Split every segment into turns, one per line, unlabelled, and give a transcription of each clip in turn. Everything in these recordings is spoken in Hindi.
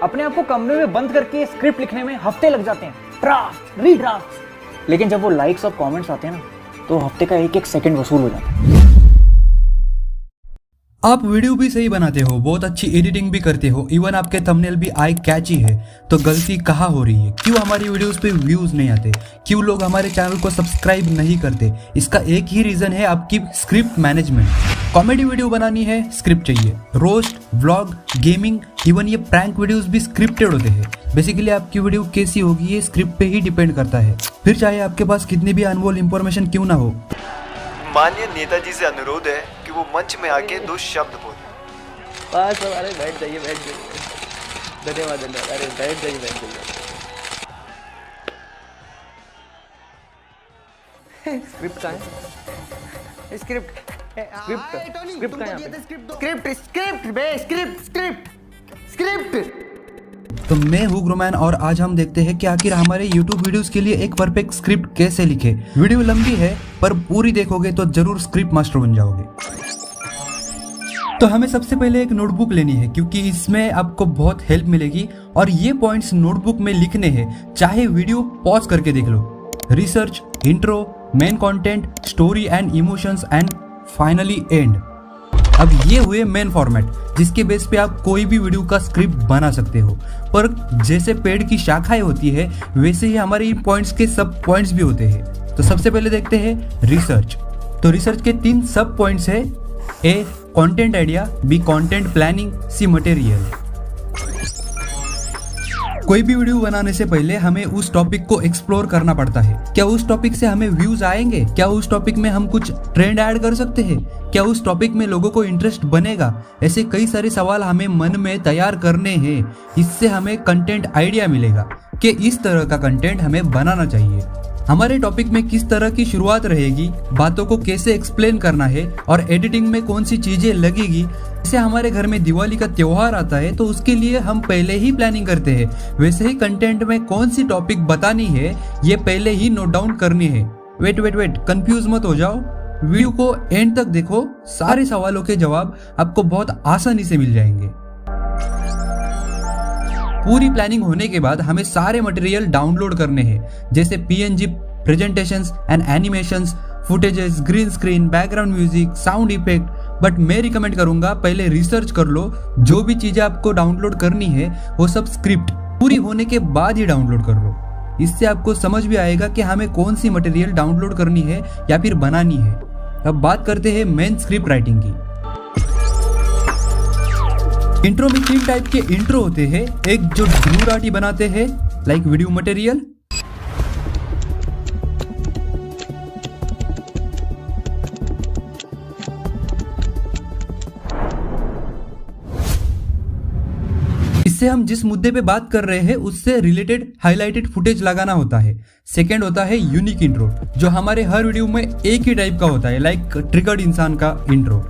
अपने आप को कमरे में बंद करके स्क्रिप्ट लिखने में हफ्ते लग जाते हैं, ड्राफ्ट रीड्राफ्ट। लेकिन जब वो लाइक्स और कमेंट्स आते हैं ना, तो हफ्ते का एक एक सेकंड वसूल हो जाता है।
आप वीडियो भी सही बनाते हो, बहुत अच्छी एडिटिंग भी करते हो, इवन आपके थंबनेल भी आई कैची है, तो गलती कहाँ हो रही है? क्यों हमारी वीडियोस पे व्यूज नहीं आते? क्यों लोग हमारे चैनल को सब्सक्राइब नहीं करते? इसका एक ही रीजन है, आपकी स्क्रिप्ट मैनेजमेंट। कॉमेडी वीडियो बनानी है, स्क्रिप्ट चाहिए। रोस्ट, व्लॉग, गेमिंग, इवन ये प्रैंक वीडियोस भी स्क्रिप्टेड होते हैं। बेसिकली आपकी वीडियो कैसी होगी ये स्क्रिप्ट पे ही डिपेंड करता है। फिर चाहे आपके पास कितनी भी अनमोल इंफॉर्मेशन क्यों ना हो।
माननीय नेताजी से अनुरोध है कि वो मंच में आके 2 शब्द बोले।
बस अरे बैठ जाइए धन्यवाद अरे बैठ जाइए स्क्रिप्ट कहाँ है? स्क्रिप्ट
तो मैं हूँ ग्रोमैन और आज हम देखते हैं कि आखिर हमारे YouTube वीडियोस के लिए एक परफेक्ट स्क्रिप्ट कैसे लिखे। वीडियो लंबी है पर पूरी देखोगे तो जरूर स्क्रिप्ट मास्टर बन जाओगे। तो हमें सबसे पहले एक नोटबुक लेनी है क्योंकि इसमें आपको बहुत हेल्प मिलेगी और ये पॉइंट्स नोटबुक में लिखने हैं, चाहे वीडियो पॉज करके देख लो। Research, intro, main content, story and emotions and finally end. अब ये हुए मेन फॉर्मेट जिसके बेस पे आप कोई भी वीडियो का स्क्रिप्ट बना सकते हो। पर जैसे पेड़ की शाखाएं होती है वैसे ही हमारे इन पॉइंट्स के सब पॉइंट्स भी होते हैं। तो सबसे पहले देखते हैं रिसर्च। तो रिसर्च के 3 सब पॉइंट्स है। A content idea, B content planning, C material. कोई भी वीडियो बनाने से पहले हमें उस टॉपिक को एक्सप्लोर करना पड़ता है। क्या उस टॉपिक से हमें व्यूज आएंगे? क्या उस टॉपिक में हम कुछ ट्रेंड ऐड कर सकते हैं? क्या उस टॉपिक में लोगों को इंटरेस्ट बनेगा? ऐसे कई सारे सवाल हमें मन में तैयार करने हैं। इससे हमें कंटेंट आइडिया मिलेगा कि इस तरह का कंटेंट हमें बनाना चाहिए। हमारे टॉपिक में किस तरह की शुरुआत रहेगी, बातों को कैसे एक्सप्लेन करना है और एडिटिंग में कौन सी चीजें लगेगी। जैसे हमारे घर में दिवाली का त्योहार आता है तो उसके लिए हम पहले ही प्लानिंग करते हैं, वैसे ही कंटेंट में कौन सी टॉपिक बतानी है ये पहले ही नोट डाउन करनी है। वेट कंफ्यूज मत हो जाओ, वीडियो को एंड तक देखो, सारे सवालों के जवाब आपको बहुत आसानी से मिल जाएंगे। पूरी प्लानिंग होने के बाद हमें सारे मटेरियल डाउनलोड करने हैं, जैसे PNG, presentations and animations, footages, green screen, background music, sound effect. But मैं रिकमेंड करूंगा पहले रिसर्च कर लो। जो भी चीजें आपको डाउनलोड करनी है वो सब स्क्रिप्ट पूरी होने के बाद ही डाउनलोड कर लो। इससे आपको समझ भी आएगा कि हमें कौन सी मटेरियल डाउनलोड करनी है या फिर बनानी है। अब बात करते हैं मेन स्क्रिप्ट राइटिंग की। इंट्रो में 3 टाइप के इंट्रो होते हैं। एक जो ध्रुव राठी बनाते हैं लाइक वीडियो मटेरियल, इससे हम जिस मुद्दे पे बात कर रहे हैं उससे रिलेटेड हाईलाइटेड फुटेज लगाना होता है। सेकंड होता है यूनिक इंट्रो, जो हमारे हर वीडियो में एक ही टाइप का होता है, लाइक ट्रिगर्ड इंसान का इंट्रो।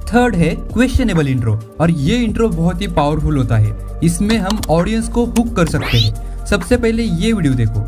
थर्ड है क्वेश्चनेबल इंट्रो, और ये इंट्रो बहुत ही पावरफुल होता है। इसमें हम ऑडियंस को हुक कर सकते हैं। सबसे पहले ये वीडियो देखो।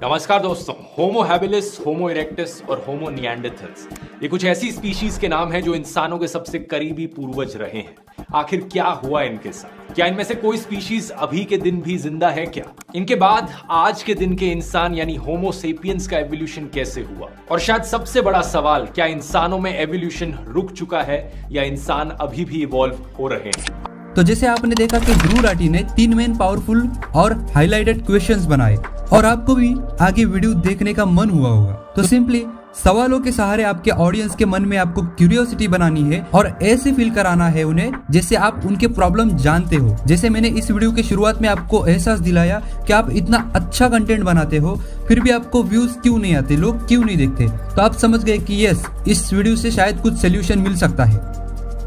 नमस्कार दोस्तों, होमो हैबिलिस, होमो इरेक्टस और होमो निएंडरथल्स ये कुछ ऐसी स्पीशीज के नाम हैं जो इंसानों के सबसे करीबी पूर्वज रहे हैं। आखिर क्या हुआ इनके साथ? क्या इनमें से कोई स्पीशीज अभी के दिन भी जिंदा है क्या? इनके बाद आज के दिन के इंसान यानी होमो सेपियंस का एवोल्यूशन कैसे हुआ? और शायद सबसे बड़ा सवाल, क्या इंसानों में एवोल्यूशन रुक चुका है या इंसान अभी भी इवॉल्व हो रहे हैं?
तो जैसे आपने देखा कि ध्रुव राठी ने 3 मेन पावरफुल और हाईलाइटेड क्वेश्चंस बनाए और आपको भी आगे वीडियो देखने का मन हुआ होगा। तो सिंपली सवालों के सहारे आपके ऑडियंस के मन में आपको क्यूरियोसिटी बनानी है और ऐसे फील कराना है उन्हें जैसे आप उनके प्रॉब्लम जानते हो। जैसे मैंने इस वीडियो के शुरुआत में आपको एहसास दिलाया कि आप इतना अच्छा कंटेंट बनाते हो फिर भी आपको व्यूज क्यों नहीं आते, लोग क्यों नहीं देखते, तो आप समझ गए कि यस, इस वीडियो से शायद कुछ सोल्यूशन मिल सकता है।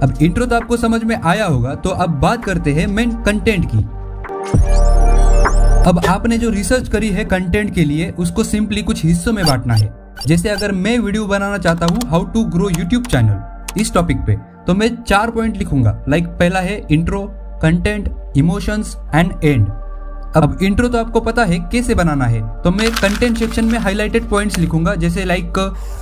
अब इंट्रो तो आपको समझ में आया होगा, तो अब बात करते हैं मेन कंटेंट की। अब आपने जो रिसर्च करी है कंटेंट के लिए उसको सिंपली कुछ हिस्सों में बांटना है। जैसे अगर मैं वीडियो बनाना चाहता हूँ how to grow YouTube channel इस टॉपिक पे, तो मैं 4 पॉइंट लिखूंगा। लाइक पहला है intro, content, emotions and end. अब इंट्रो तो आपको पता है कैसे बनाना है, तो मैं कंटेंट सेक्शन में हाईलाइटेड पॉइंट्स लिखूंगा, जैसे like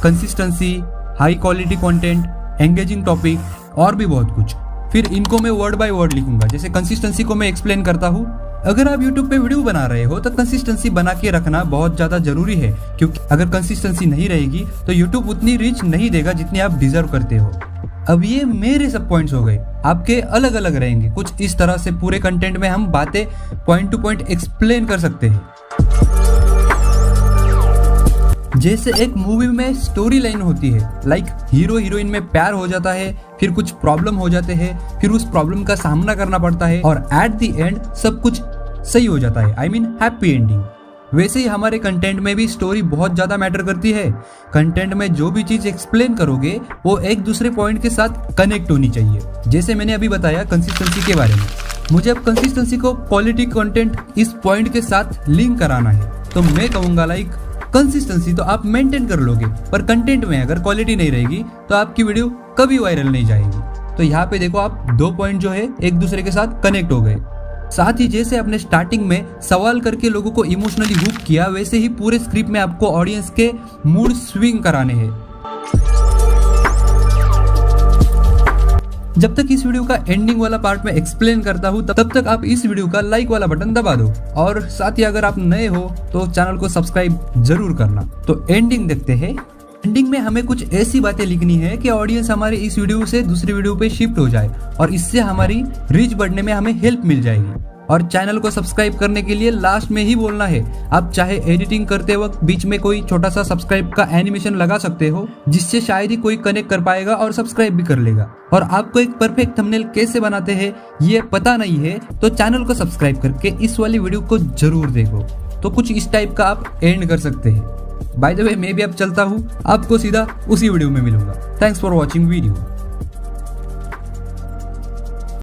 consistency, high quality content, engaging topic, और भी बहुत कुछ। फिर इनको मैं वर्ड बाय वर्ड लिखूंगा। जैसे कंसिस्टेंसी को मैं एक्सप्लेन करता हूँ। अगर आप YouTube पे वीडियो बना रहे हो तो कंसिस्टेंसी बना के रखना बहुत ज्यादा जरूरी है, क्योंकि अगर कंसिस्टेंसी नहीं रहेगी तो YouTube उतनी रीच नहीं देगा जितनी आप डिजर्व करते हो। अब ये मेरे सब पॉइंट्स हो गए, आपके अलग अलग रहेंगे। कुछ इस तरह से पूरे कंटेंट में हम बातें पॉइंट टू पॉइंट एक्सप्लेन कर सकते हैं। जैसे एक मूवी में स्टोरी लाइन होती है, लाइक हीरो हीरोइन में प्यार हो जाता है, फिर कुछ प्रॉब्लम हो जाते हैं, फिर उस प्रॉब्लम का सामना करना पड़ता है और एट द एंड सब कुछ सही हो जाता है, आई मीन हैप्पी एंडिंग। वैसे ही हमारे कंटेंट में भी स्टोरी बहुत ज्यादा मैटर करती है। कंटेंट में जो भी चीज एक्सप्लेन करोगे वो एक दूसरे पॉइंट के साथ कनेक्ट होनी चाहिए। जैसे मैंने अभी बताया कंसिस्टेंसी के बारे में, मुझे अब कंसिस्टेंसी को क्वालिटी कंटेंट इस पॉइंट के साथ लिंक कराना है, तो मैं कहूंगा लाइक कंसिस्टेंसी तो आप मेंटेन कर लोगे, पर कंटेंट में अगर क्वालिटी नहीं रहेगी तो आपकी वीडियो कभी वायरल नहीं जाएगी। तो यहाँ पे देखो आप दो पॉइंट जो है एक दूसरे के साथ कनेक्ट हो गए। साथ ही जैसे आपने स्टार्टिंग में सवाल करके लोगों को इमोशनली हुक किया, वैसे ही पूरे स्क्रिप्ट में आपको ऑडियंस के मूड स्विंग कराने हैं। जब तक इस वीडियो का एंडिंग वाला पार्ट में एक्सप्लेन करता हूँ तब तक आप इस वीडियो का लाइक वाला बटन दबा दो, और साथ ही अगर आप नए हो तो चैनल को सब्सक्राइब जरूर करना। तो एंडिंग देखते हैं। एंडिंग में हमें कुछ ऐसी बातें लिखनी है कि ऑडियंस हमारे इस वीडियो से दूसरी वीडियो पे शिफ्ट हो जाए और इससे हमारी रीच बढ़ने में हमें हेल्प मिल जाएगी। और चैनल को सब्सक्राइब करने के लिए लास्ट में ही बोलना है। आप चाहे एडिटिंग करते वक्त बीच में कोई छोटा सा सब्सक्राइब का एनिमेशन लगा सकते हो, जिससे शायद ही कोई कनेक्ट कर पाएगा और सब्सक्राइब भी कर लेगा। और आपको एक परफेक्ट थंबनेल कैसे बनाते हैं ये पता नहीं है तो चैनल को सब्सक्राइब करके इस वाली वीडियो को जरूर देखो। तो कुछ इस टाइप का आप एंड कर सकते हैं। बाय द वे मैं भी अब चलता हूँ, आपको सीधा उसी वीडियो में मिलूंगा। Thanks for watching video.